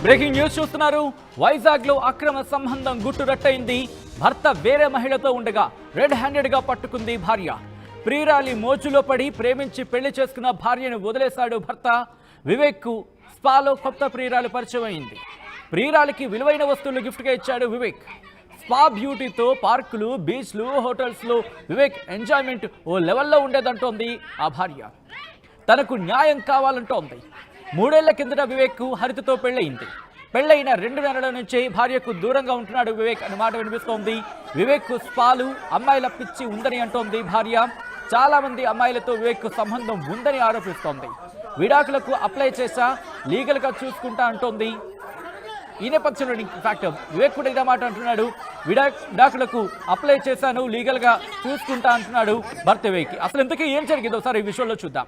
Breaking news చూస్తున్నారు. వైజాగ్ లో అక్రమ సంబంధం గుట్టురట్టయింది. భర్త వేరే మహిళతో ఉండగా రెడ్ హ్యాండెడ్ గా పట్టుకుంది భార్య. ప్రియురాలి మోజులో పడి ప్రేమించి పెళ్లి చేసుకున్న భార్యను వదిలేశాడు భర్త. వివేక్ కు స్పాలో కొత్త ప్రియురాలు పరిచయం అయింది. ప్రియురాలికి విలువైన వస్తువులు గిఫ్ట్ గా ఇచ్చాడు వివేక్. స్పా బ్యూటీతో పార్కులు, బీచ్లు, హోటల్స్ లో వివేక్ ఎంజాయ్మెంట్ ఓ లెవెల్లో ఉండేదంటోంది ఆ భార్య. తనకు న్యాయం కావాలంటోంది. 3 ఏళ్ల కిందట వివేక్ హరితతో పెళ్లయింది. పెళ్లైన 2 నెలల నుంచి భార్యకు దూరంగా ఉంటున్నాడు వివేక్ అనే మాట వినిపిస్తోంది. వివేక్ స్పాలు, అమ్మాయిల పిచ్చి ఉందని అంటోంది భార్య. చాలా మంది అమ్మాయిలతో వివేక్ సంబంధం ఉందని ఆరోపిస్తోంది. విడాకులకు అప్లై చేశా, లీగల్ గా చూసుకుంటా అంటోంది. ఈ నేపథ్యంలో ఇన్ఫాక్ట్ వివేక్ కూడా ఇదే మాట అంటున్నాడు. విడాకులకు అప్లై చేశాను, లీగల్ గా చూసుకుంటా అంటున్నాడు భర్త వివేక్. అసలు ఇంతకీ ఏం జరిగిందో ఒకసారి ఈ విషయంలో చూద్దాం.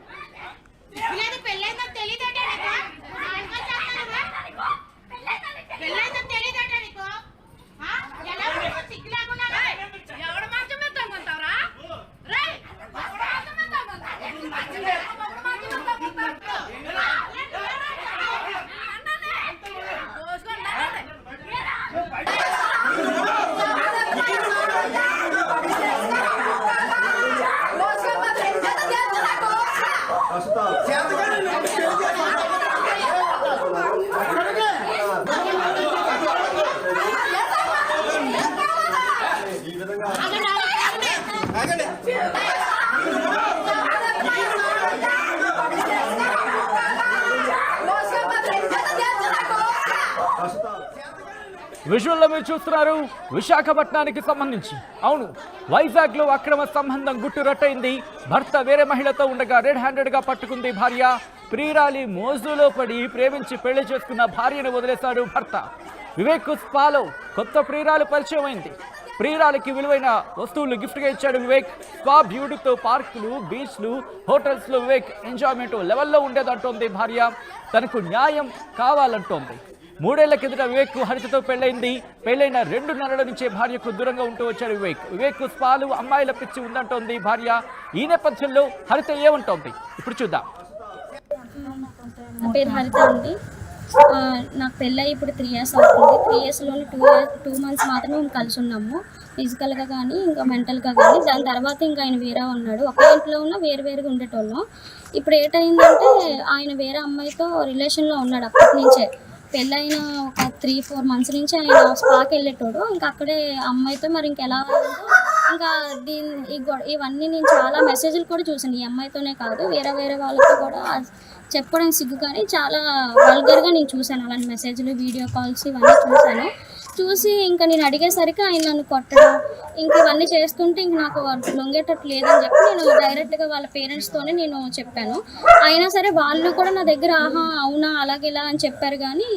విజువల్లో మీరు చూస్తున్నారు విశాఖపట్నానికి సంబంధించి. అవును, వైజాగ్ లో అక్రమ సంబంధం గుట్టురట్టయింది. భర్త వేరే మహిళతో ఉండగా రెడ్ హ్యాండెడ్ గా పట్టుకుంది భార్య. ప్రియురాలి మోజులో పడి ప్రేమించి పెళ్లి చేసుకున్న భార్యను వదిలేశాడు భర్త. వివేక్ స్పాలో కొత్త ప్రియురాలు పరిచయం అయింది. ప్రియురాలికి విలువైన వస్తువులు గిఫ్ట్ గా ఇచ్చాడు వివేక్. స్పా బ్యూటీతో పార్కులు, బీచ్లు, హోటల్స్ లో వివేక్ ఎంజాయ్మెంట్ లెవెల్లో ఉండేదంటోంది భార్య. తనకు న్యాయం కావాలంటోంది. 3 ఏళ్ల కిందట వివేక్ హరితతో పెళ్లైంది. పెళ్లైన 2 నెలల నుంచే భార్యకు దూరంగా ఉంటూ వచ్చాడు వివేక్. వివేక్ స్పాలు, అమ్మాయిల పిచ్చి ఉందంటోంది భార్య. ఈ నేపథ్యంలో హరిత ఏమంటోంది ఇప్పుడు చూద్దాం. నా పేరు హరిత అండి. నాకు పెళ్ళయి ఇప్పుడు 3 years అవుతుంది. 3 yearsలోని 2 months మాత్రమే మేము కలిసి ఉన్నాము, ఫిజికల్గా కానీ ఇంకా మెంటల్గా కానీ. దాని తర్వాత ఇంకా ఆయన వేరే ఉన్నాడు. ఒకే ఇంట్లో ఉన్న వేరువేరుగా ఉండేటోళ్ళం. ఇప్పుడు ఏటైందంటే ఆయన వేరే అమ్మాయితో రిలేషన్లో ఉన్నాడు. అప్పటి నుంచే పెళ్ళైన ఒక 3-4 months నుంచి ఆయన స్పాకి వెళ్ళేటోడు. ఇంకా అక్కడే అమ్మాయితో మరి ఇంకెలా ఇంకా ఇవన్నీ నేను చాలా మెసేజ్లు కూడా చూసాను. ఈ అమ్మాయితోనే కాదు, వేరే వేరే వాళ్ళతో కూడా చెప్పడానికి సిగ్గు కానీ చాలా వల్గర్గా నేను చూశాను. అలాంటి మెసేజ్లు, వీడియో కాల్స్ ఇవన్నీ చూసి ఇంకా నేను అడిగేసరికి ఆయన నన్ను కొట్టడం, ఇంక ఇవన్నీ చేస్తుంటే ఇంక నాకు లొంగేటట్టు లేదని చెప్పి నేను డైరెక్ట్గా వాళ్ళ పేరెంట్స్తోనే నేను చెప్పాను. అయినా సరే వాళ్ళు కూడా నా దగ్గర ఆహా అవునా అలాగేలా అని చెప్పారు. కానీ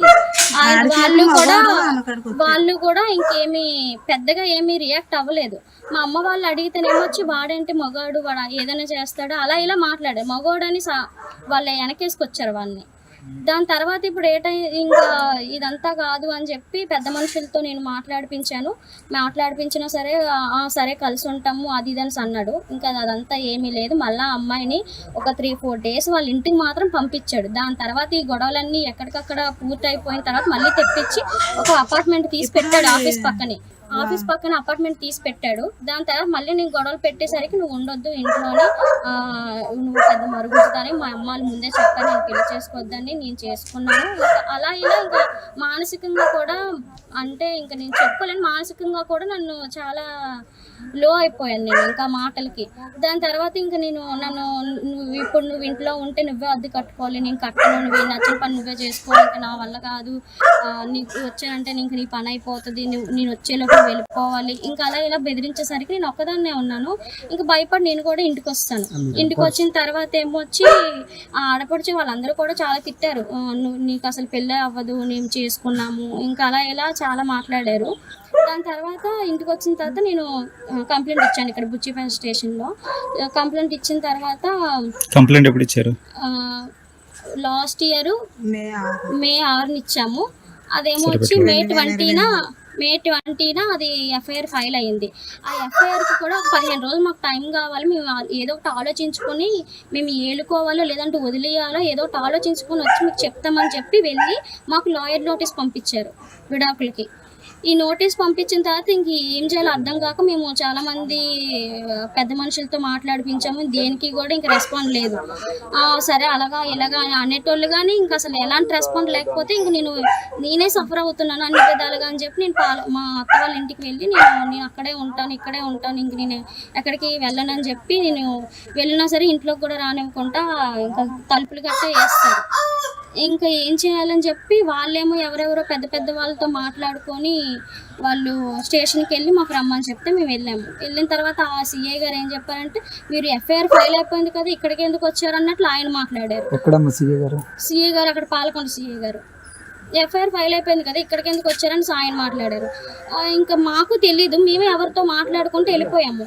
వాళ్ళు కూడా ఇంకేమీ పెద్దగా ఏమీ రియాక్ట్ అవ్వలేదు. మా అమ్మ వాళ్ళు అడిగితేనేమొచ్చి వాడేంటి మగాడు, వాడు ఏదైనా చేస్తాడు అలా ఇలా మాట్లాడారు. మగవాడని వాళ్ళ వెనకేసుకొచ్చారు వాళ్ళని. దాని తర్వాత ఇప్పుడు ఇంకా ఇదంతా కాదు అని చెప్పి పెద్ద మనుషులతో నేను మాట్లాడిపించినా సరే సరే కలిసి ఉంటాము అది ఇదని అన్నాడు. ఇంకా అదంతా ఏమీ లేదు. మళ్ళీ అమ్మాయిని ఒక 3-4 days వాళ్ళ ఇంటికి మాత్రం పంపించాడు. దాని తర్వాత ఈ గొడవలన్నీ ఎక్కడికక్కడ పూర్తి అయిపోయిన తర్వాత మళ్ళీ తెప్పించి ఒక అపార్ట్మెంట్ తీసి పెట్టాడు. ఆఫీస్ పక్కన అపార్ట్మెంట్ తీసి పెట్టాడు. దాని తర్వాత మళ్ళీ నేను గొడవలు పెట్టేసరికి నువ్వు ఉండొద్దు ఇంట్లోనే, నువ్వు పెద్ద మరుగుతుందని మా అమ్మాయిలు ముందే చెప్పాను. నేను పెళ్లి చేసుకోవద్దని నేను చేసుకున్నాను. అలా ఇలా ఇంకా మానసికంగా కూడా అంటే ఇంకా నేను చెప్పలేను, మానసికంగా కూడా నన్ను చాలా లో అయిపోయాను నేను ఇంకా మాటలకి. దాని తర్వాత ఇంకా నువ్వు ఇంట్లో ఉంటే నువ్వే అద్దె కట్టుకోవాలి, నేను కట్టను, నువ్వు నచ్చిన పని నువ్వే చేసుకోవాలి, ఇంకా నా వల్ల కాదు, నీకు వచ్చానంటే నీకు నీ పని అయిపోతుంది, నేను వచ్చేలోపు వెళ్ళిపోవాలి. ఇంకా అలా ఇలా బెదిరించేసరికి నేను ఒక్కదాన్నే ఉన్నాను. ఇంకా భయపడి నేను కూడా ఇంటికి వస్తాను. ఇంటికి వచ్చిన తర్వాత ఏమొచ్చి ఆడపడిచి వాళ్ళందరూ కూడా చాలా తిట్టారు. నీకు అసలు పెళ్ళి అవ్వదు, మేము చేసుకున్నాము, ఇంకా అలా ఇలా చాలా మాట్లాడారు. దాని తర్వాత ఇంటికి వచ్చిన తర్వాత నేను కంప్లైంట్ ఇచ్చాను ఇక్కడ బుచ్చిపల్లి స్టేషన్లో. కంప్లైంట్ ఇచ్చిన తర్వాత కంప్లైంట్ ఎప్పుడు ఇచ్చారు? లాస్ట్ ఇయర్ May 6 ఇచ్చాము. అదేమో వచ్చి May 20 మే 20న అది ఎఫ్ఐఆర్ ఫైల్ అయ్యింది. ఆ ఎఫ్ఐఆర్కి కూడా ఒక 15 రోజులు మాకు టైం కావాలి, మేము ఏదో ఒకటి ఆలోచించుకొని మేము ఏలుకోవాలో లేదంటే వదిలేయాలో ఏదో ఒకటి ఆలోచించుకొని వచ్చి మీకు చెప్తామని చెప్పి వెళ్ళి మాకు లాయర్ నోటీస్ పంపించారు విడాకులకి. ఈ నోటీస్ పంపించిన తర్వాత ఇంక ఏం చేయాలో అర్థం కాక మేము చాలామంది పెద్ద మనుషులతో మాట్లాడిపించాము, దేనికి కూడా ఇంక రెస్పాండ్ లేదు. సరే అలాగా ఇలాగా అనేటోళ్ళు కానీ ఇంకా అసలు ఎలాంటి రెస్పాండ్ లేకపోతే ఇంక నేనే సఫర్ అవుతున్నాను అన్ని విధాలుగా అని చెప్పి నేను మా అత్త వాళ్ళ ఇంటికి వెళ్ళి నేను అక్కడే ఉంటాను ఇక్కడే ఉంటాను ఇంక నేను ఎక్కడికి వెళ్ళనని చెప్పి నేను వెళ్ళినా సరే ఇంట్లోకి కూడా రానివ్వకుండా ఇంకా తలుపులు గట్టా వేస్తారు. ఇంకా ఏం చేయాలని చెప్పి వాళ్ళేమో ఎవరెవరో పెద్ద పెద్ద వాళ్ళతో మాట్లాడుకొని వాళ్ళు స్టేషన్కి వెళ్ళి మాకు రమ్మని చెప్తే మేము వెళ్ళాము. వెళ్ళిన తర్వాత ఆ సిఐ గారు ఏం చెప్పారంటే మీరు ఎఫ్ఐఆర్ ఫైల్ అయిపోయింది కదా ఇక్కడికి ఎందుకు వచ్చారు అన్నట్లు ఆయన మాట్లాడారు. సిఐ గారు అక్కడ పాలకొండ సిఐ గారు ఎఫ్ఐఆర్ ఫైల్ అయిపోయింది కదా ఇక్కడికి ఎందుకు వచ్చారని ఆయన మాట్లాడారు. ఇంకా మాకు తెలీదు, మేమే ఎవరితో మాట్లాడుకుంటూ వెళ్ళిపోయాము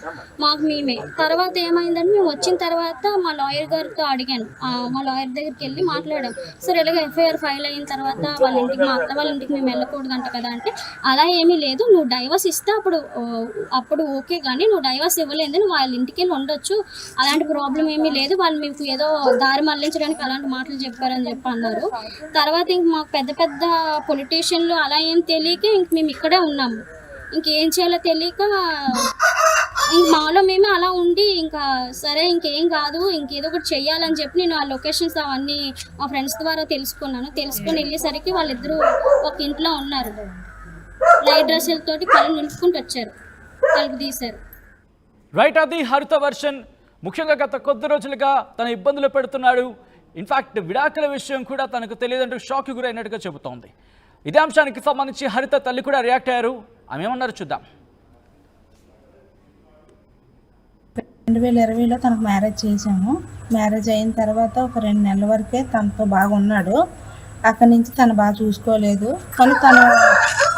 మేమే. తర్వాత ఏమైందంటే మేము వచ్చిన తర్వాత మా లాయర్ గారితో అడిగాను, మా లాయర్ దగ్గరికి వెళ్ళి మాట్లాడాం. సరే ఇలాగ ఎఫ్ఐఆర్ ఫైల్ అయిన తర్వాత వాళ్ళ ఇంటికి మా అత్త వాళ్ళ ఇంటికి మేము వెళ్ళకూడదంట కదా అంటే అలా ఏమీ లేదు, నువ్వు డైవర్స్ ఇస్తే అప్పుడు ఓకే కానీ నువ్వు డైవర్స్ ఇవ్వలేదు, నువ్వు వాళ్ళ ఇంటికి వెళ్ళి ఉండొచ్చు, అలాంటి ప్రాబ్లం ఏమీ లేదు, వాళ్ళు మీకు ఏదో దారి మళ్లించడానికి అలాంటి మాటలు చెప్పారని చెప్పి అన్నారు. తర్వాత ఇంక మాకు పెద్ద పెద్ద పొలిటీషియన్లు అలా ఏం తెలియక ఇంక మేము ఇక్కడే ఉన్నాము. ఇంకేం చేయాలో తెలియక ఇంక మాలో మేమే అలా ఉండి ఇంకా సరే ఇంకేం కాదు ఇంకేదో ఒకటి చెయ్యాలని చెప్పి నేను ఆ లొకేషన్స్ అవన్నీ మా ఫ్రెండ్స్ ద్వారా తెలుసుకొని వెళ్ళేసరికి వాళ్ళిద్దరూ ఒక ఇంట్లో ఉన్నారు. లైట్ డ్రెస్సులతోటి కళ్ళు నిలుపుకుంటూ వచ్చారు, తలుపు తీశారు. రైట్, అది హరిత వర్షన్. ముఖ్యంగా గత కొద్ది రోజులుగా తన ఇబ్బందులు పెడుతున్నాడు. ఇన్ఫాక్ట్ విడాకుల విషయం కూడా తనకు తెలియదంటూ షాక్కి గురైనట్టుగా చెబుతోంది. ఇదే అంశానికి సంబంధించి హరిత తల్లి కూడా రియాక్ట్ అయ్యారు. ఆమె ఏమన్నారు చూద్దాం. 2020లో తనకు మ్యారేజ్ చేసాము. మ్యారేజ్ అయిన తర్వాత ఒక 2 నెలల వరకే తనతో బాగా ఉన్నాడు. అక్కడి నుంచి తను బాగా చూసుకోలేదు. కానీ తను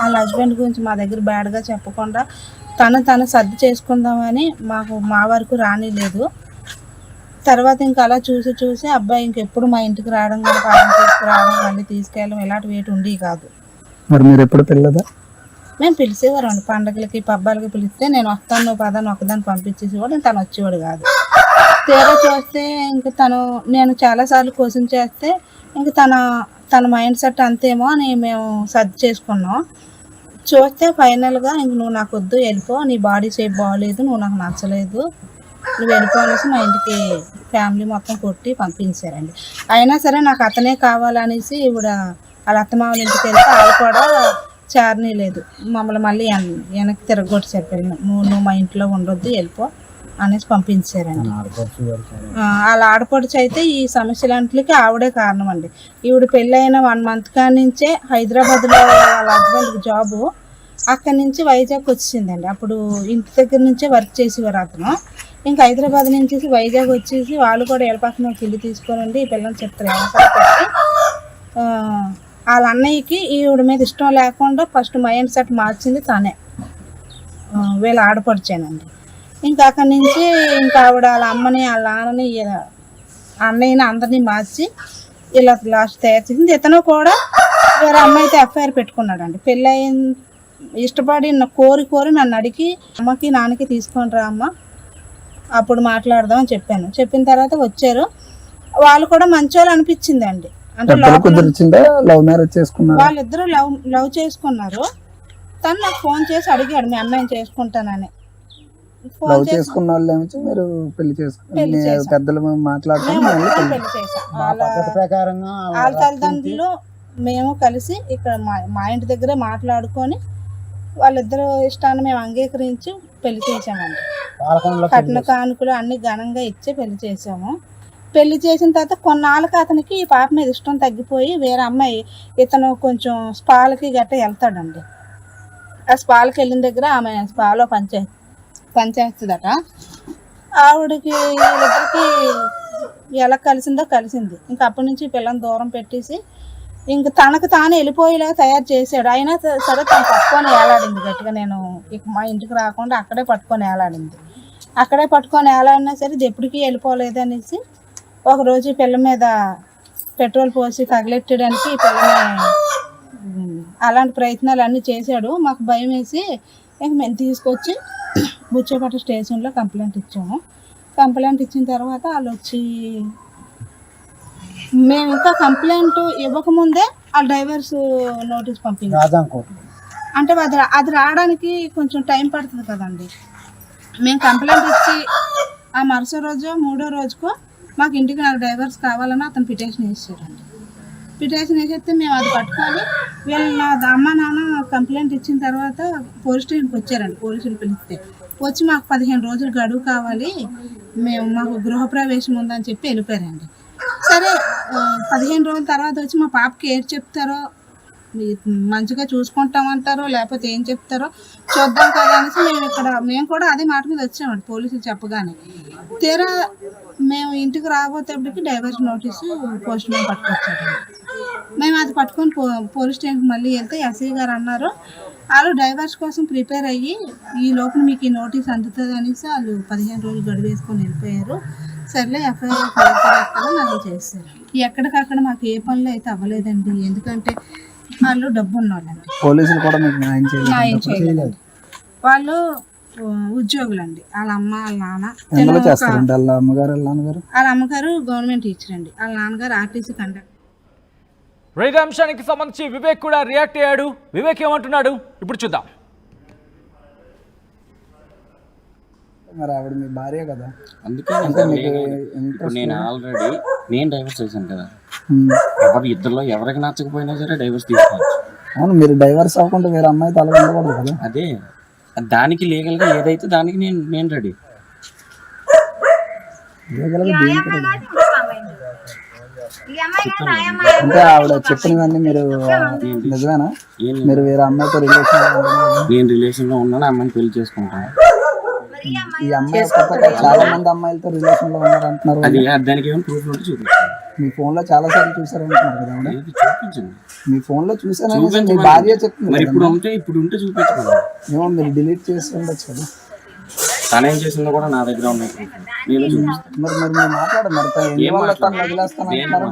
వాళ్ళ హస్బెండ్ గురించి మా దగ్గర బ్యాడ్గా చెప్పకుండా తను సర్ది చేసుకుందామని మా వరకు రానిలేదు. తర్వాత ఇంకా అలా చూసి అబ్బాయి ఇంకెప్పుడు మా ఇంటికి రావడం కూడా పాపం తీసుకురావడం మళ్ళీ తీసుకెళ్ళడం ఇలాంటి వేటి ఉండేవి కాదు. మరి మీరు ఎప్పుడు పిల్లదా? మేము పిలిచేవారండి, పండగలకి పబ్బాలకి పిలిస్తే నేను వస్తాను నువ్వు పదాన్ని ఒకదాన్ని పంపించేసేవాడు, తను వచ్చేవాడు కాదు. తీరా చూస్తే ఇంక నేను చాలాసార్లు క్వశ్చన్ చేస్తే ఇంక తన మైండ్ సెట్ అంతేమో అని మేము సర్ది చేసుకున్నాం. చూస్తే ఫైనల్గా ఇంక నువ్వు నాకు వద్దు వెళ్ళిపో, నీ బాడీ షేప్ బాగోలేదు, నువ్వు నాకు నచ్చలేదు, నువ్వు వెళ్ళిపోనేసి మా ఇంటికి ఫ్యామిలీ మొత్తం కొట్టి పంపించారండి. అయినా సరే నాకు అతనే కావాలనేసి ఇప్పుడు వాళ్ళ అత్తమామల ఇంటికి వెళ్తే వాళ్ళు కూడా చారనీ లేదు, మమ్మల్ని మళ్ళీ వెనక్కి తిరగొట్టి చెప్పారు, నువ్వు మా ఇంట్లో ఉండొద్దు వెళ్ళిపో అనేసి పంపించారండి. వాళ్ళ ఆడపడుచు అయితే ఈ సమస్యలంటికి ఆవిడే కారణం అండి. ఈవిడ పెళ్ళైన 1 month కాడి నుంచే హైదరాబాద్లో వాళ్ళ హస్బెండ్కి జాబు, అక్కడి నుంచి వైజాగ్ వచ్చిందండి. అప్పుడు ఇంటి దగ్గర నుంచే వర్క్ చేసేవారు అతను. ఇంకా హైదరాబాద్ నుంచి వైజాగ్ వచ్చేసి వాళ్ళు కూడా ఎడపక్కన ఒక ఇల్లు తీసుకోనండి ఈ పిల్లలు చెప్తారు ఏమని. వాళ్ళ అన్నయ్యకి ఈవిడ మీద ఇష్టం లేకుండా ఫస్ట్ మైండ్ సెట్ మార్చింది తనే, వీళ్ళ ఆడపడిచానండి. ఇంకా అక్కడి నుంచి ఇంకా ఆవిడ వాళ్ళ అమ్మని వాళ్ళ నాన్నని అన్నయ్యని అందరినీ మార్చి ఇలా లాస్ట్ తయారు చేసింది. ఇతను కూడా వేరే అమ్మాయితో ఎఫ్ఐఆర్ పెట్టుకున్నాడండి. పెళ్ళయిన ఇష్టపడి కోరి నన్ను అడిగి అమ్మకి నాన్నకి తీసుకొని రా అమ్మ అప్పుడు మాట్లాడదాం అని చెప్పాను. చెప్పిన తర్వాత వచ్చారు, వాళ్ళు కూడా మంచోళ్ళు అనిపించిందండి. అంటే లవ్ మ్యారేజ్ చేసుకున్నారు, వాళ్ళిద్దరూ లవ్ చేసుకున్నారు. తను నాకు ఫోన్ చేసి అడిగాడు మీ అమ్మాయిని చేసుకుంటానని. లవ్ చేసుకున్న వాళ్ళు ఏమో మీరు పెళ్లి పెద్దలు మాట్లాడుకుని పెళ్లి చేసాం. వాళ్ళ తల్లిదండ్రులు మేము కలిసి ఇక్కడ మా ఇంటి దగ్గరే మాట్లాడుకొని వాళ్ళిద్దరు ఇష్టాన్ని మేము అంగీకరించి పెళ్లి చేసామండి. కట్న కానుకలు అన్ని ఘనంగా ఇచ్చి పెళ్లి చేసాము. పెళ్లి చేసిన తర్వాత కొన్నాళ్ళకి అతనికి ఈ పాప మీద ఇష్టం తగ్గిపోయి వేరే అమ్మాయి, ఇతను కొంచెం స్పాలకి గట్ట వెళ్తాడండి. ఆ స్పాలకి వెళ్ళిన దగ్గర ఆమె స్పాలో పనిచేస్తుందట. ఆవిడకి వీళ్ళిద్దరికి ఎలా కలిసింది. ఇంకా అప్పటి నుంచి పిల్లని దూరం పెట్టేసి ఇంక తనకు తానే వెళ్ళిపోయేలాగా తయారు చేశాడు. అయినా సరే తను పట్టుకొని వేలాడింది గట్టిగా. నేను ఇక మా ఇంటికి రాకుండా అక్కడే పట్టుకొని వేలాడినా సరే ఇది ఎప్పటికీ వెళ్ళిపోలేదు అనేసి ఒకరోజు పిల్ల మీద పెట్రోల్ పోసి తగిలెట్టడానికి పిల్లని అలాంటి ప్రయత్నాలు అన్నీ చేశాడు. మాకు భయం వేసి ఇంక మేము తీసుకొచ్చి బుచ్చేపట్ట స్టేషన్లో కంప్లైంట్ ఇచ్చాము. కంప్లైంట్ ఇచ్చిన తర్వాత వాళ్ళు వచ్చి మేము ఇంకా కంప్లైంట్ ఇవ్వకముందే ఆ డైవర్స్ నోటీస్ పంపించాం. అంటే అది రావడానికి కొంచెం టైం పడుతుంది కదండి. మేము కంప్లైంట్ ఇచ్చి ఆ మరుసటి రోజు 3వ రోజుకో మాకు ఇంటికి నాకు డైవర్స్ కావాలని అతను పిటిషన్ వేసాడండి. పిటిషన్ వేసేస్తే మేము అది పట్టుకొని వీళ్ళు నా అమ్మ నాన్న కంప్లైంట్ ఇచ్చిన తర్వాత పోలీస్ స్టేషన్కి వచ్చారండి. పోలీసులు పిలిస్తే వచ్చి మాకు 15 రోజులు గడువు కావాలి, మాకు గృహప్రవేశం ఉందని చెప్పి వెళ్ళిపోయారండి. సరే 15 రోజుల తర్వాత వచ్చి మా పాపకి ఏం చెప్తారో, మంచిగా చూసుకుంటామంటారో లేకపోతే ఏం చెప్తారో చూద్దాం కదా అనేసి మేము కూడా అదే మాట మీద వచ్చామండి. పోలీసులు చెప్పగానే తీరా మేము ఇంటికి రాబోతేప్పటికి డైవర్స్ నోటీసు పోస్ట్ మ్యాన్ పట్టుకొచ్చారండి. మేము అది పట్టుకొని పోలీస్ స్టేషన్కి మళ్ళీ వెళ్తే ఎస్ఐ గారు అన్నారు వాళ్ళు డైవర్స్ కోసం ప్రిపేర్ అయ్యి ఈ లోపల మీకు ఈ నోటీస్ అందుతుంది అనేసి వాళ్ళు 15 రోజులు గడువు వేసుకొని వెళ్ళిపోయారు. సర్లే ఎఫ్ఐఆర్ కలెక్టర్ నాకు చేస్తారు. ఎక్కడికక్కడ మాకు ఏ పనులు అయితే అవ్వలేదండి, ఎందుకంటే వాళ్ళు డబ్బు ఉన్నవాళ్ళండి. పోలీసులు కూడా మీకు న్యాయం చేయలేదు. వాళ్ళు ఉద్యోగులండి. వాళ్ళ అమ్మ వాళ్ళ నాన్న వాళ్ళ అమ్మగారు గవర్నమెంట్ టీచర్ అండి, వాళ్ళ నాన్నగారు ఆర్టీసీ కండక్టర్. రైతు అంశానికి సంబంధించి వివేక్ కూడా రియాక్ట్ అయ్యాడు. వివేక్ ఏమంటున్నాడు ఇప్పుడు చూద్దాం. మరి ఆవిడ మీ భార్య కదా, అందుకే నేను ఆల్రెడీ డైవర్స్ చేశాను కదా. ఇద్దరులో ఎవరికి నచ్చకపోయినా సరే డైవర్స్ తీసుకోవచ్చు. అవును, మీరు డైవర్స్ అవ్వకుండా వేరే అమ్మాయితో అలా ఉండకూడదు కదా. అదే దానికి లీగల్ గా ఏదైతే దానికి నేను రెడీ. అంటే ఆవిడ చెప్పినవన్నీ మీరు నిజమేనా? మీరు వేరే అమ్మాయితో రిలేషన్ లో ఉన్నాను, అమ్మాయిని పెళ్లి చేసుకుంటాను. ఈ అమ్మాయి చాలా మంది అమ్మాయిలతో రిలేషన్ లో ఉన్నారు అంటున్నారు. అది దానికి ఏమైనా ప్రూఫ్ ఉంటే చూపించండి. మీ ఫోన్ లో చాలా సార్లు చూసారు అంటున్నారు కదా. చూపించండి. మీ ఫోన్ లో చూసాను, మీ భార్య చెప్తుంది. మరి ఇప్పుడు ఉంటే చూపించండి. ఏమో మీరు డిలీట్ చేసి ఉండొచ్చు కదా. తనేం చేసిందో కూడా నా దగ్గర ఉన్నాయి. నేను చూపిస్తాను. మరి మీరు మాట్లాడారు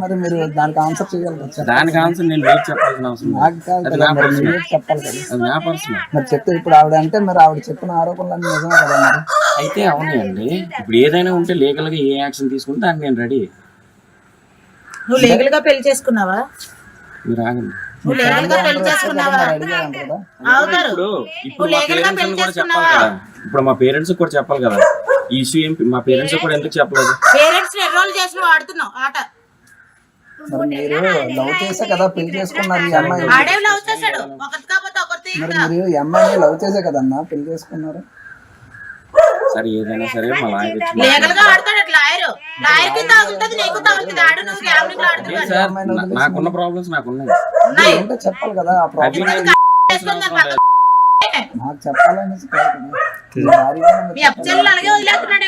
మరి మీరు దానికి ఆన్సర్ చేయాలి కదా. దానికి ఆన్సర్ నేను వెయిట్ చెప్పాల్సిన అవసరం నాకు కాదు, చెప్పాలి కదా. అది నా పర్సనల్. మరి చెప్తే ఇప్పుడు ఆవిడ అంటే మరి ఆవిడ చెప్పిన ఆరోపణలు నిజమే కదా. మరి అయితే అవునండి, ఇప్పుడు ఏదైనా ఉంటే లీగల్ గా ఏ యాక్షన్ తీసుకుంటే దానికి నేను రెడీ. నువ్వు లీగల్ గా పెళ్లి చేసుకున్నావా? మీరు ఆగండి. నువ్వు లీగల్ గా పెళ్లి చేసుకున్నావా? ఇప్పుడు మా పేరెంట్స్ కూడా చెప్పాలి కదా. ఇప్పుడు మా పేరెంట్స్ కూడా చెప్పాలి కదా. ఈ ఇష్యూ ఏం మా పేరెంట్స్ కూడా ఎందుకు చెప్పలేదు? పేరెంట్స్ ఎన్రోల్ చేసి వాడుతున్నావు ఆట. మీరు లవ్ చేసే కదా పెళ్లి చేసుకున్నారు. ఈ అమ్మాయి ఆడే లవ్ చేశాడు, ఒకటి కాకపోతే ఒకటి. మరి మీరు ఈ అమ్మాయిని లవ్ చేసే కదన్నా పెళ్లి చేసుకున్నారు. సరే ఏదైనా సరే మా లాయర్ లీగల్ గా ఆడతాడు. లాయర్ కింద తగులుతుంది, నీకు తగులుతుంది. ఆడు నువ్వు గ్యామ్లింగ్ లో ఆడుతున్నావు. నాకున్న ప్రాబ్లమ్స్ నాకున్నాయి. అంటే చెప్పాలి కదా. ఆ ప్రాబ్లం నాకు చెప్పాలని మీ అప్పచెల్లు అలాగే వదిలేస్తున్నాడు.